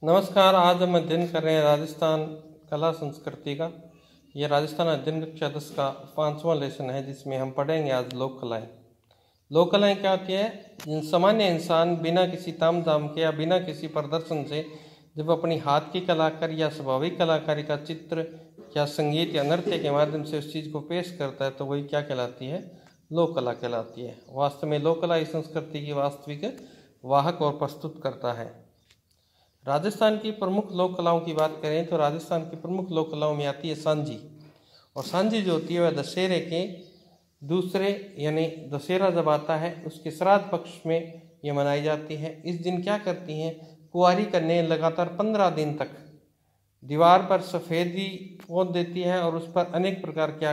नमस्कार। आज हम अध्ययन कर रहे हैं राजस्थान कला संस्कृति का। ये राजस्थान अध्ययन कक्षा 10 का 5वां लेसन है, जिसमें हम पढ़ेंगे आज लोक कलाएं। लोक कलाएं क्या होती है? सामान्य इंसान बिना किसी ताम झाम के या बिना किसी प्रदर्शन से जब अपनी हाथ की कलाकारी या स्वाभाविक कलाकारी का चित्र या संगीत या नृत्य के माध्यम से उस चीज़ को पेश करता है तो वही क्या कहलाती है? लोक कला कहलाती है। वास्तव में लोक कला इस संस्कृति की वास्तविक वाहक और प्रस्तुत करता है। राजस्थान की प्रमुख लोक कलाओं की बात करें तो राजस्थान की प्रमुख लोक कलाओं में आती है सांझी। और सांझी जो होती है वह दशहरे के दूसरे यानी दशहरा जब आता है उसके श्राद्ध पक्ष में ये मनाई जाती है। इस दिन क्या करती हैं? कुंवारी कन्याएं लगातार 15 दिन तक दीवार पर सफ़ेदी पोत देती है और उस पर अनेक प्रकार की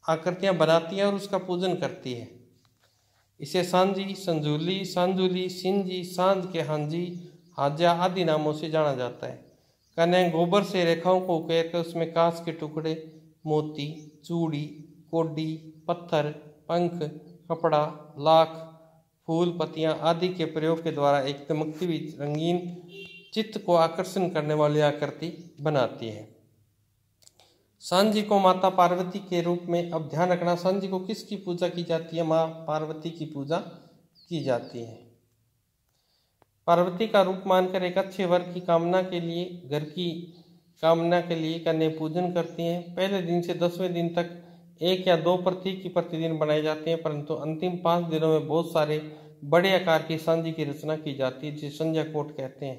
आकृतियाँ बनाती हैं और उसका पूजन करती है। इसे सांझी, संजूली, सांजुली, सिंजी, सांझ के हांजी, हाजा आदि नामों से जाना जाता है। कन्याएं गोबर से रेखाओं को उकेर कर उसमें कांच के टुकड़े, मोती, चूड़ी, कोडी, पत्थर, पंख, कपड़ा, लाख, फूल, पत्तियां आदि के प्रयोग के द्वारा एक चमकती हुई रंगीन चित्त को आकर्षण करने वाली आकृति बनाती है। सांझी को माता पार्वती के रूप में, अब ध्यान रखना, सांझी को किसकी पूजा की जाती है? माँ पार्वती की पूजा की जाती है। पार्वती का रूप मानकर एक अच्छे वर की कामना के लिए, घर की कामना के लिए कन्याएं पूजन करती हैं। पहले दिन से 10वें दिन तक 1 या 2 प्रतीक की प्रतिदिन बनाए जाते हैं, परंतु अंतिम 5 दिनों में बहुत सारे बड़े आकार की सांझी की रचना की जाती है, जिसे संध्या कोट कहते हैं।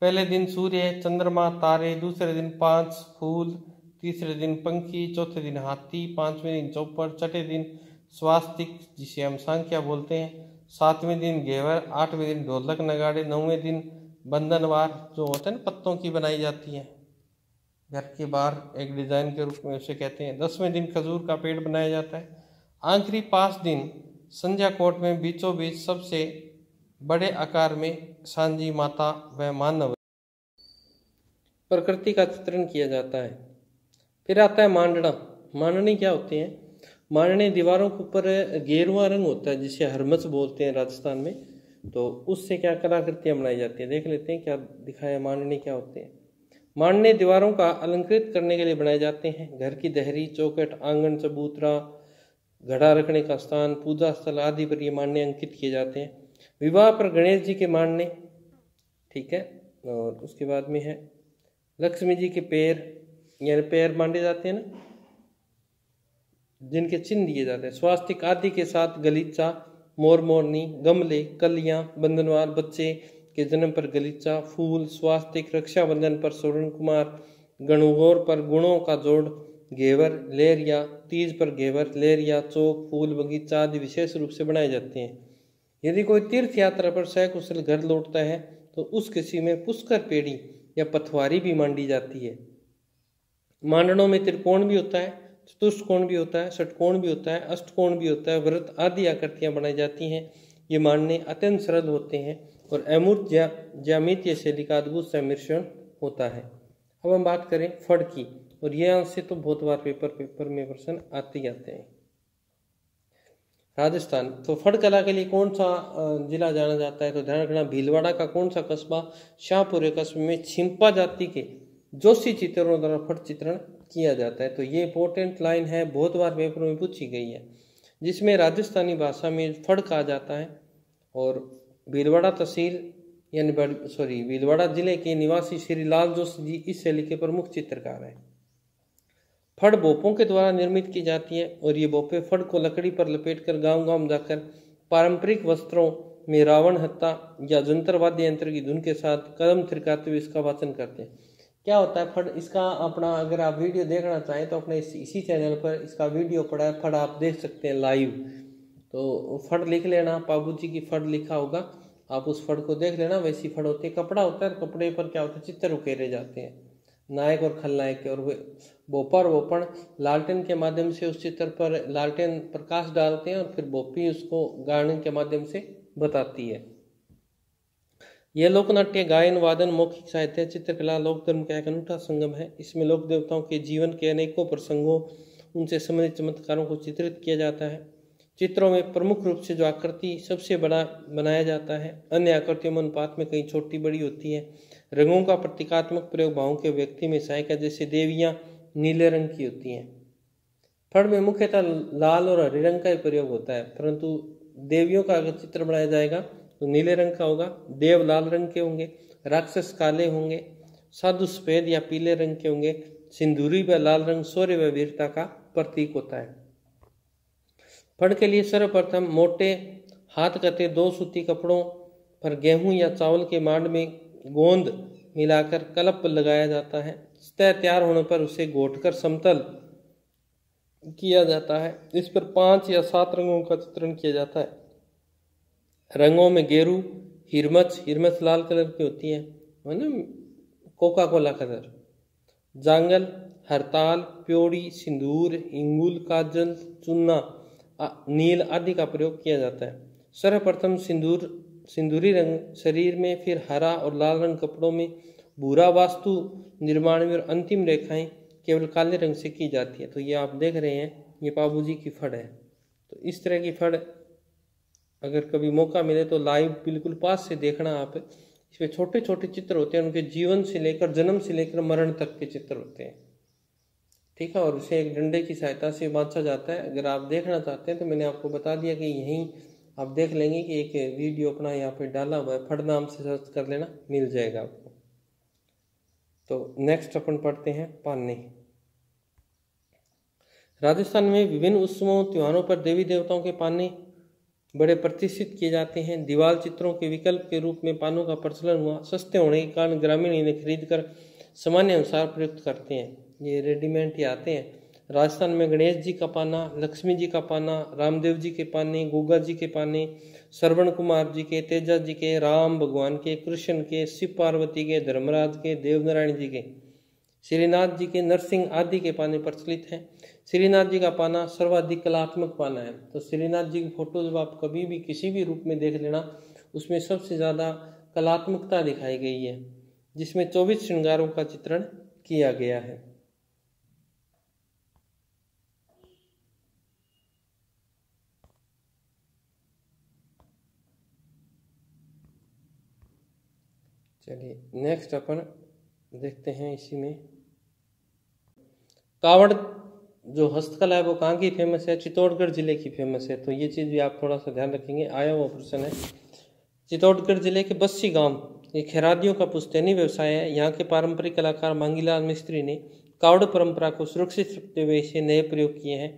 पहले दिन सूर्य, चंद्रमा, तारे, दूसरे दिन 5 फूल, तीसरे दिन पंखी, चौथे दिन हाथी, 5वें दिन चौपड़, छठे दिन स्वास्तिक जिसे हम संख्या बोलते हैं, 7वें दिन घेवर, 8वें दिन ढोलक नगाड़े, 9वें दिन बंधनवार जो होते हैं ना पत्तों की बनाई जाती है घर के बाहर एक डिजाइन के रूप में उसे कहते हैं। 10वें दिन खजूर का पेड़ बनाया जाता है। आखिरी 5 दिन संध्या कोट में बीचों बीच सबसे बड़े आकार में सांझी माता व मानव प्रकृति का चित्रण किया जाता है। फिर आता है मांडना। मांडनी क्या होते हैं? मांडने दीवारों के ऊपर गेरुआ रंग होता है जिसे हरमस बोलते हैं राजस्थान में, तो उससे क्या कलाकृतियाँ बनाई जाती हैं। देख लेते हैं क्या दिखाया मांडने क्या होते हैं। मांडने दीवारों का अलंकृत करने के लिए बनाए जाते हैं। घर की दहरी, चौखट, आंगन, चबूतरा, घड़ा रखने का स्थान, पूजा स्थल आदि पर ये मांडने अंकित किए जाते हैं। विवाह पर गणेश जी के मांडने, ठीक है। और उसके बाद में है लक्ष्मी जी के पैर, यानी पैर मांडे जाते हैं ना, जिनके चिन्ह दिए जाते हैं। स्वास्तिक आदि के साथ गलीचा, मोर मोरनी, गमले, कलियां, बंधनवार, बच्चे के जन्म पर गलीचा, फूल, स्वास्तिक, रक्षाबंधन पर स्वर्ण कुमार, गणगौर पर गुणों का जोड़, घेवर, लेरिया, तीज पर घेवर, लेरिया, चौक, फूल, बगीचा आदि विशेष रूप से बनाए जाते हैं। यदि कोई तीर्थ यात्रा पर सकुशल घर लौटता है तो उस किसी में पुष्कर पेड़ी या पथवारी भी मांडी जाती है। मांडनों में त्रिकोण भी होता है, चतुष्कोण भी होता है, षटकोण भी होता है, अष्टकोण भी होता है, वृत्त आदि आकृतियां बनाई जाती हैं। ये मांडने अत्यंत सरल होते हैं और अमूर्त ज्यामितीय शैली का अद्भुत सम्मिश्रण होता है। अब हम बात करें फड़ की, और ये अंश से तो बहुत बार पेपर में प्रश्न आते ही आते हैं। राजस्थान, तो फड़ कला के लिए कौन सा जिला जाना जाता है? तो ध्यान रखना, भीलवाड़ा का कौन सा कस्बा? शाहपुरे कस्बे में छिंपा जाति के जोशी चित्रों द्वारा फड़ चित्रण किया जाता है। तो ये इंपॉर्टेंट लाइन है, बहुत बार पेपर में पूछी गई है, जिसमें राजस्थानी भाषा में फड़ कहा जाता है। और भीलवाड़ा तहसील भीलवाड़ा जिले के निवासी श्री लाल जोशी जी इस शैली के प्रमुख चित्रकार हैं। फड़ बोपों के द्वारा निर्मित की जाती है और ये बोपे फड़ को लकड़ी पर लपेटकर गांव गांव जाकर पारंपरिक वस्त्रों में रावण हत्ता या जंतर वाद्य यंत्र की धुन के साथ कदम थिरकाते हुए इसका वाचन करते हैं। क्या होता है फड़? इसका अपना अगर आप वीडियो देखना चाहें तो अपने इसी चैनल पर इसका वीडियो पड़ा है, फड़ आप देख सकते हैं लाइव। तो फड़ लिख लेना, बाबू जी की फड़ लिखा होगा, आप उस फड़ को देख लेना। वैसी फड़ होती है, कपड़ा होता है, कपड़े पर क्या होता है? चित्र उकेरे जाते हैं, नायक और खलनायक के। और बोपर वोपण लालटेन के माध्यम से उस चित्र पर लालटेन प्रकाश डालते हैं और फिर बोपी उसको गाने के माध्यम से बताती है। यह लोकनाट्य, गायन, वादन, मौखिक साहित्य, चित्रकला, लोक धर्म का एक अनूठा संगम है। इसमें लोक देवताओं के जीवन के अनेकों प्रसंगों, उनसे संबंधित चमत्कारों को चित्रित किया जाता है। चित्रों में प्रमुख रूप से जो आकृति सबसे बड़ा बनाया जाता है, अन्य आकृतियों में अनुपात में कहीं छोटी बड़ी होती है। रंगों का प्रतीकात्मक प्रयोग भावों के व्यक्ति में सहायक है, जैसे देवियां नीले रंग की होती हैं। फड़ में मुख्यतः लाल और हरे रंग का ही प्रयोग होता है, परंतु देवियों का अगर चित्र बनाया जाएगा तो नीले रंग का होगा, देव लाल रंग के होंगे, राक्षस काले होंगे, साधु सफेद या पीले रंग के होंगे। सिंदूरी व लाल रंग शौर्य व वीरता का प्रतीक होता है। फड़ के लिए सर्वप्रथम मोटे हाथ कते 2 सूती कपड़ों पर गेहूं या चावल के मांड में गोंद मिलाकर कलप लगाया जाता है। सतह तैयार होने पर उसे घोटकर समतल किया जाता है। इस पर 5 या 7 रंगों का चित्रण किया जाता है। रंगों में गेरू, हिरमच लाल कलर की होती है ना, कोका कोला कलर, जांगल, हरताल, प्योड़ी, सिंदूर, इंगुल, काजल, चूना, नील आदि का प्रयोग किया जाता है। सर्वप्रथम सिंदूरी रंग शरीर में, फिर हरा और लाल रंग कपड़ों में, भूरा वास्तु निर्माण में और अंतिम रेखाएं केवल काले रंग से की जाती है। तो ये आप देख रहे हैं, ये पाबूजी की फड़ है। तो इस तरह की फड़ अगर कभी मौका मिले तो लाइव बिल्कुल पास से देखना आप। इसमें छोटे छोटे चित्र होते हैं, उनके जीवन से लेकर, जन्म से लेकर मरण तक के चित्र होते हैं, ठीक है। और उसे एक डंडे की सहायता से बांधा जाता है। अगर आप देखना चाहते हैं तो मैंने आपको बता दिया कि यहीं आप देख लेंगे कि एक वीडियो अपना यहाँ पे डाला हुआ है, फड़ नाम से सर्च कर लेना, मिल जाएगा आपको। तो नेक्स्ट अपन पढ़ते हैं पान्ने। राजस्थान में विभिन्न उत्सवों त्योहारों पर देवी देवताओं के पाने बड़े प्रतिष्ठित किए जाते हैं। दीवार चित्रों के विकल्प के रूप में पानों का प्रचलन हुआ। सस्ते होने के कारण ग्रामीण इन्हें खरीद कर सामान्य अनुसार प्रयुक्त करते हैं। ये रेडीमेड ही आते हैं। राजस्थान में गणेश जी का पाना, लक्ष्मी जी का पाना, रामदेव जी के पाने, गोगा जी के पाने, श्रवण कुमार जी के, तेजा जी के, राम भगवान के, कृष्ण के, शिव पार्वती के, धर्मराज के, देवनारायण जी के, श्रीनाथ जी के, नरसिंह आदि के पाने प्रचलित हैं। श्रीनाथ जी का पाना सर्वाधिक कलात्मक पाना है। तो श्रीनाथ जी की फोटो जब आप कभी भी किसी भी रूप में देख लेना, उसमें सबसे ज़्यादा कलात्मकता दिखाई गई है, जिसमें 24 श्रृंगारों का चित्रण किया गया है। चलिए नेक्स्ट अपन देखते हैं इसी में। कावड़ जो हस्तकला है वो कहाँ की फेमस है? चित्तौड़गढ़ जिले की फेमस है। तो ये चीज़ भी आप थोड़ा सा ध्यान रखेंगे, आया हुआ प्रश्न है। चित्तौड़गढ़ जिले के बस्सी गांव ये खैरादियों का पुश्तैनी व्यवसाय है। यहाँ के पारंपरिक कलाकार मांगीलाल मिस्त्री ने कावड़ परंपरा को सुरक्षित रखते हुए इसे नए प्रयोग किए हैं।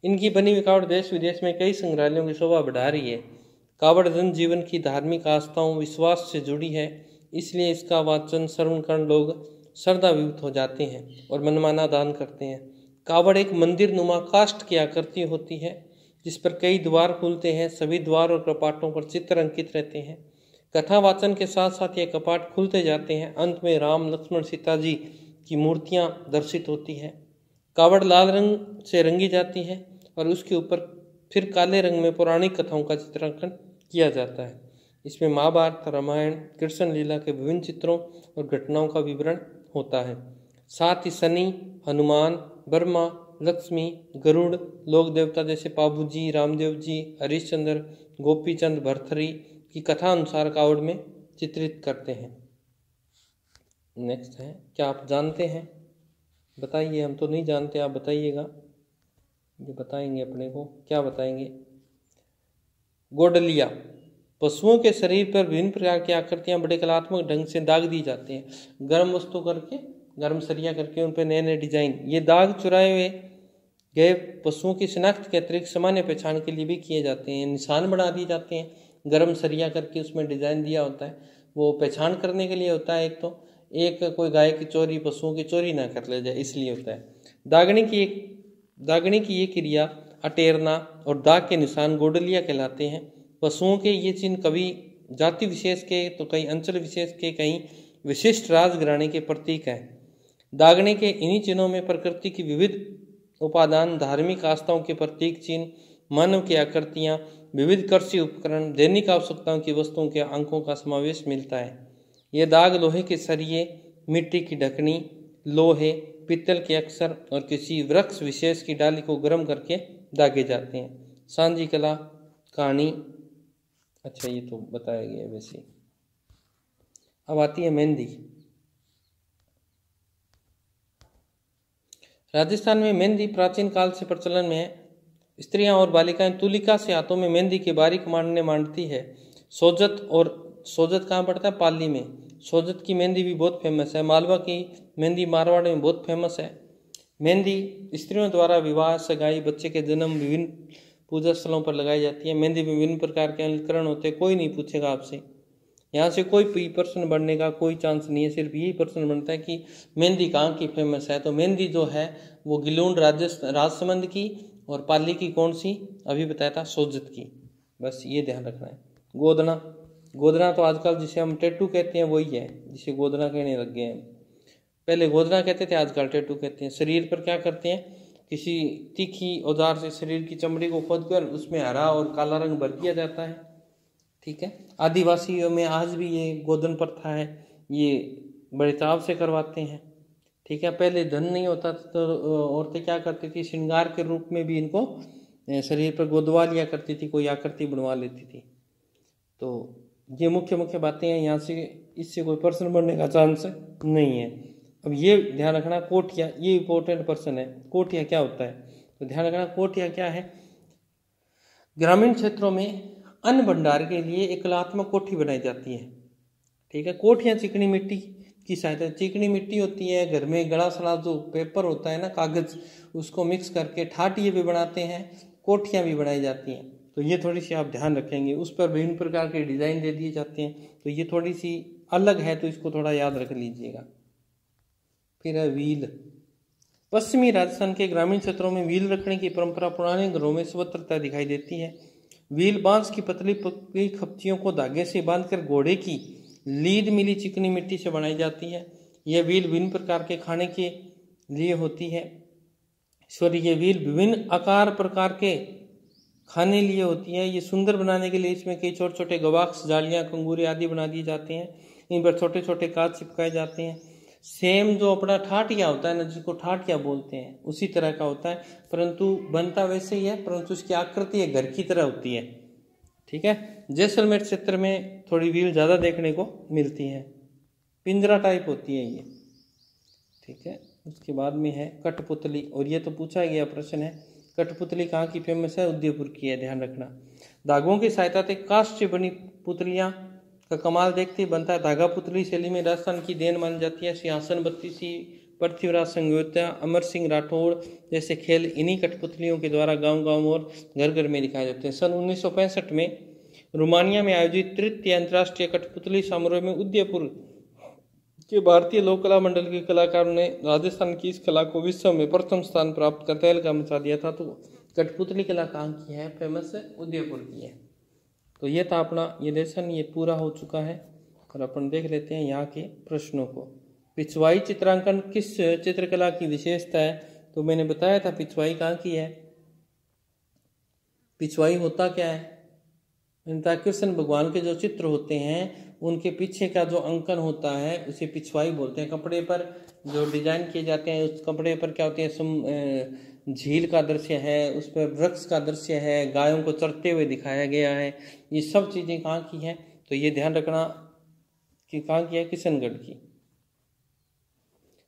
इनकी बनी हुई कावड़ देश विदेश में कई संग्रहालयों की शोभा बढ़ा रही है। कावड़ जन जीवन की धार्मिक आस्थाओं विश्वास से जुड़ी है, इसलिए इसका वाचन श्रवण कर लोग श्रद्धा विभूत हो जाते हैं और मनमाना दान करते हैं। कावड़ एक मंदिर नुमा काष्ठ की आकृति होती है, जिस पर कई द्वार खुलते हैं। सभी द्वार और कपाटों पर चित्र अंकित रहते हैं। कथा वाचन के साथ साथ ये कपाट खुलते जाते हैं। अंत में राम लक्ष्मण सीता जी की मूर्तियां दर्शित होती है। कावड़ लाल रंग से रंगी जाती है और उसके ऊपर फिर काले रंग में पौराणिक कथाओं का चित्रांकन किया जाता है। इसमें महाभारत, रामायण, कृष्ण लीला के विभिन्न चित्रों और घटनाओं का विवरण होता है। साथ ही शनि, हनुमान, ब्रह्मा, लक्ष्मी, गरुड़, लोक देवता जैसे पाबूजी, रामदेव जी, हरिश्चंद्र, गोपीचंद, भरथरी की कथा अनुसार कावड़ में चित्रित करते हैं। नेक्स्ट है, क्या आप जानते हैं? बताइए। हम तो नहीं जानते, आप बताइएगा। ये बताएंगे अपने को, क्या बताएंगे? गोडलिया पशुओं के शरीर पर विभिन्न प्रकार की आकृतियां बड़े कलात्मक ढंग से दाग दी जाती हैं। गर्म वस्तु करके, गर्म सरिया करके उन पर नए नए डिजाइन। ये दाग चुराए हुए गए पशुओं की शिनाख्त के अतिरिक्त सामान्य पहचान के लिए भी किए जाते हैं। निशान बना दिए जाते हैं, गर्म सरिया करके उसमें डिजाइन दिया होता है। वो पहचान करने के लिए होता है। एक कोई गाय की चोरी, पशुओं की चोरी ना कर ले जाए, इसलिए होता है। दागने की ये क्रिया अटेरना और दाग के निशान गोडलिया कहलाते हैं। पशुओं के ये चिन्ह कभी जाति विशेष के, तो कई अंचल विशेष के, कहीं विशिष्ट राजघराने के प्रतीक हैं। दागने के इन्हीं चिन्हों में प्रकृति की विविध उपादान, धार्मिक आस्थाओं के प्रतीक चिन्ह, मानव की आकृतियाँ, विविध कृषि उपकरण, दैनिक आवश्यकताओं की वस्तुओं के अंकों का समावेश मिलता है। ये दाग लोहे के सरिये, मिट्टी की ढकनी, लोहे, पित्तल के अक्षर और किसी वृक्ष विशेष की डाली को गर्म करके दागे जाते हैं। सांझी कला, कहानी, अच्छा ये तो बताया गया है वैसे। अब आती है मेहंदी। राजस्थान में मेहंदी प्राचीन काल से प्रचलन में है। स्त्रियां और बालिकाएं तुलिका से हाथों में मेहंदी की बारीक मांडती है। सोजत कहाँ पड़ता है? पाली में। सोजत की मेहंदी भी बहुत फेमस है। मालवा की मेहंदी मारवाड़ में बहुत फेमस है। मेहंदी स्त्रियों द्वारा विवाह, सगाई, बच्चे के जन्म, विभिन्न पूजा स्थलों पर लगाई जाती है। मेहंदी में विभिन्न प्रकार के अलंकरण होते हैं। कोई नहीं पूछेगा आपसे, यहाँ से कोई प्रश्न बनने का कोई चांस नहीं है। सिर्फ यही प्रश्न बनता है कि मेहंदी कहाँ की फेमस है। तो मेहंदी जो है वो गिलूंड राजसमंद की, और पाली की कौन सी अभी बताया था? सोजत की। बस ये ध्यान रखना है। गोदना तो आजकल जिसे हम टैटू कहते हैं वही है, जिसे गोदना कहने लग गए हैं। पहले गोदना कहते थे, आजकल टैटू कहते हैं। शरीर पर क्या करते हैं? किसी तीखी औजार से शरीर की चमड़ी को खोदकर उसमें हरा और काला रंग भर दिया जाता है। ठीक है। आदिवासियों में आज भी ये गोदन प्रथा है, ये बड़े चाव से करवाते हैं। ठीक है। पहले धन नहीं होता तो औरतें क्या करती थी? श्रृंगार के रूप में भी इनको शरीर पर गोदवा लिया करती थी, कोई आकृति बनवा लेती थी। तो ये मुख्य बातें हैं। यहाँ से इससे कोई प्रश्न बनने का चांस नहीं है। अब ये ध्यान रखना, कोठिया, ये इंपॉर्टेंट प्रश्न है। कोठिया क्या होता है? तो ध्यान रखना, कोठिया क्या है? ग्रामीण क्षेत्रों में अन्न भंडार के लिए एक कलात्मक कोठी बनाई जाती है। ठीक है। कोठियाँ चिकनी मिट्टी की सहायता, चिकनी मिट्टी होती है, घर में गड़ा सड़ा जो पेपर होता है ना, कागज, उसको मिक्स करके ठाटिये भी बनाते हैं, कोठियाँ भी बनाई जाती हैं। तो ये थोड़ी सी आप ध्यान रखेंगे। उस पर विभिन्न प्रकार के डिजाइन दे दिए जाते हैं। तो ये थोड़ी सी अलग है, तो इसको थोड़ा याद रख लीजिएगा। फिर है व्हील। पश्चिमी राजस्थान के ग्रामीण क्षेत्रों में व्हील रखने की परंपरा पुराने घरों में सर्वत्रता दिखाई देती है। व्हील बांस की पतली पतली खपचियों को धागे से बांधकर घोड़े की लीद मिली चिकनी मिट्टी से बनाई जाती है। यह व्हील विभिन्न प्रकार के खाने के लिए होती है। ये व्हील विभिन्न आकार प्रकार के खाने लिए होती है। ये सुंदर बनाने के लिए इसमें कई छोटे छोटे गवाक्स, जालियां, कंगूरे आदि बना दिए जाते हैं। इन पर छोटे छोटे कांच चिपकाए जाते हैं। सेम जो अपना ठाटिया होता है ना, जिसको ठाटिया बोलते हैं, उसी तरह का होता है, परंतु बनता वैसे ही है, परंतु उसकी आकृति है घर की तरह होती है। ठीक है। जैसलमेर क्षेत्र में थोड़ी व्हील ज़्यादा देखने को मिलती है, पिंजरा टाइप होती है ये। ठीक है। उसके बाद में है कठपुतली, और ये तो पूछा गया प्रश्न है। कठपुतली कहाँ की फेमस है? उदयपुर की है, ध्यान रखना। धागों की सहायता से काष्ठ से बनी पुतलियाँ का कमाल देखते ही बनता है। धागा पुतली शैली में राजस्थान की देन मानी जाती है। सिंहासन बत्तीसी, पृथ्वीराज संयोत्या, अमर सिंह राठौड़ जैसे खेल इन्हीं कठपुतलियों के द्वारा गांव गांव और घर घर में दिखाए जाते हैं। सन 1965 में रोमानिया में आयोजित तृतीय अंतर्राष्ट्रीय कठपुतली समारोह में उदयपुर के भारतीय लोक कला मंडल के कलाकारों ने राजस्थान की इस कला को विश्व में प्रथम स्थान प्राप्त कर तहलका मचा दिया था। तो कठपुतली कला कहाँ की है? फेमस है, उदयपुर की है। तो ये था अपना ये लेसन, ये पूरा हो चुका है। और अपन देख लेते हैं यहाँ के प्रश्नों को। पिछवाई चित्रांकन किस चित्रकला की विशेषता है? तो मैंने बताया था पिछवाई कहाँ की है। पिछवाई होता क्या है? कृष्ण भगवान के जो चित्र होते हैं उनके पीछे का जो अंकन होता है उसे पिछवाई बोलते हैं। कपड़े पर जो डिजाइन किए जाते हैं, उस कपड़े पर क्या होते हैं? झील का दृश्य है, उस पर वृक्ष का दृश्य है, गायों को चरते हुए दिखाया गया है। ये सब चीज़ें कहाँ की हैं? तो ये ध्यान रखना कि कहाँ की है? किशनगढ़ की।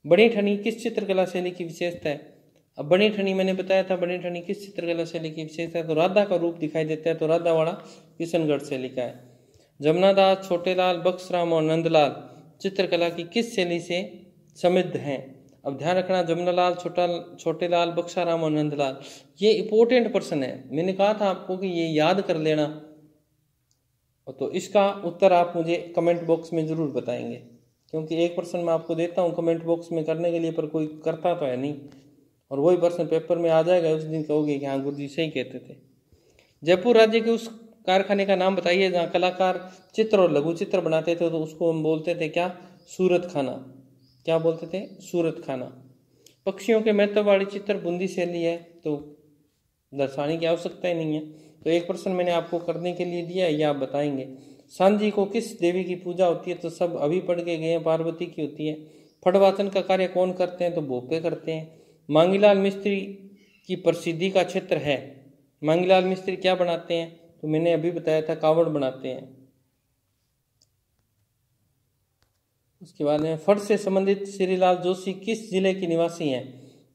बड़ी ठनी किस चित्रकला शैली की विशेषता है? अब बड़ी ठनी मैंने बताया था, बड़ी ठनी किस चित्रकला शैली की विशेषता है? तो राधा का रूप दिखाई देता है, तो राधा वाला किशनगढ़ शैली का है। जमुनादास, छोटेलाल, बक्सराम और नंदलाल चित्रकला की किस शैली से समृद्ध हैं? अब ध्यान रखना, जमुनालाल, छोटेलाल, बक्साराम और नंदलाल, ये इंपॉर्टेंट प्रश्न है। मैंने कहा था आपको कि ये याद कर लेना, तो इसका उत्तर आप मुझे कमेंट बॉक्स में जरूर बताएंगे, क्योंकि एक प्रश्न मैं आपको देता हूँ कमेंट बॉक्स में करने के लिए, पर कोई करता तो है नहीं, और वही प्रश्न पेपर में आ जाएगा, उस दिन कहोगे कि हाँ गुरुजी सही कहते थे। जयपुर राज्य के उस कारखाने का नाम बताइए जहाँ कलाकार चित्र और लघु चित्र बनाते थे, तो उसको हम बोलते थे क्या? सूरत खाना। क्या बोलते थे? सूरत खाना। पक्षियों के महत्व वाली चित्र बूंदी शैली है, तो दर्शाने की आवश्यकता ही नहीं है। तो एक प्रश्न मैंने आपको करने के लिए दिया है, ये आप बताएंगे। सांझी को किस देवी की पूजा होती है? तो सब अभी पढ़ के गए हैं, पार्वती की होती है। फटवाचन का कार्य कौन करते हैं? तो भोपे करते हैं। मांगीलाल मिस्त्री की प्रसिद्धि का क्षेत्र है, मांगीलाल मिस्त्री क्या बनाते हैं? तो मैंने अभी बताया था कावड़ बनाते हैं। उसके बाद में फड़ से संबंधित श्रीलाल जोशी किस जिले के निवासी हैं?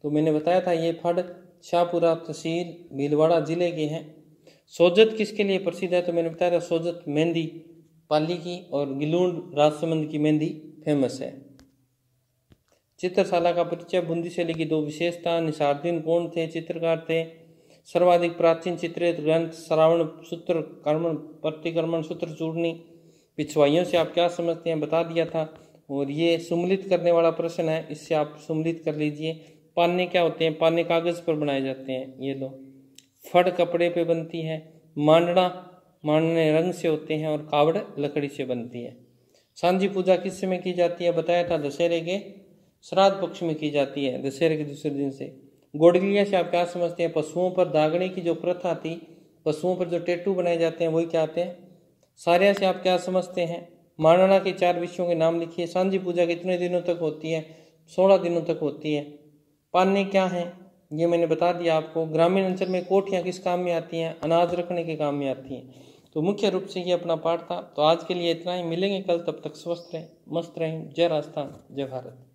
तो मैंने बताया था ये फड़ शाहपुरा तहसील भीलवाड़ा जिले के हैं। सोजत किसके लिए प्रसिद्ध है? तो मैंने बताया था सोजत मेहंदी पाली की और गिलूंड राजसमंद की मेहंदी फेमस है। चित्रशाला का परिचय, बूंदी शैली की 2 विशेषता, निसारुद्दीन कौन थे? चित्रकार थे। सर्वाधिक प्राचीन चित्रित ग्रंथ श्रावण सूत्र कर्मण प्रतिक्रमण सूत्र चूर्णी। पिछवाइयों से आप क्या समझते हैं? बता दिया था। और ये सुम्मिलित करने वाला प्रश्न है, इससे आप सुम्मिलित कर लीजिए। पान्ने क्या होते हैं? पान्ने कागज पर बनाए जाते हैं, ये लो। फड़ कपड़े पे बनती है। मांडने रंग से होते हैं और कावड़ लकड़ी से बनती है। सांझी पूजा किस समय की जाती है? बताया था दशहरे के श्राद्ध पक्ष में की जाती है, दशहरे के दूसरे दिन से। गोडगिया से आप क्या समझते हैं? पशुओं पर दागने की जो प्रथा थी, पशुओं पर जो टैटू बनाए जाते हैं वही क्या आते हैं? सारिया से आप क्या समझते हैं? मांडना के 4 विषयों के नाम लिखिए। सांझी पूजा कितने दिनों तक होती है? 16 दिनों तक होती है। पान्ने क्या हैं? ये मैंने बता दिया आपको। ग्रामीण अंचल में कोठियाँ किस काम में आती हैं? अनाज रखने के काम में आती हैं। तो मुख्य रूप से ये अपना पाठ था। तो आज के लिए इतना ही, मिलेंगे कल, तब तक स्वस्थ रहें, मस्त रहें। जय राजस्थान, जय भारत।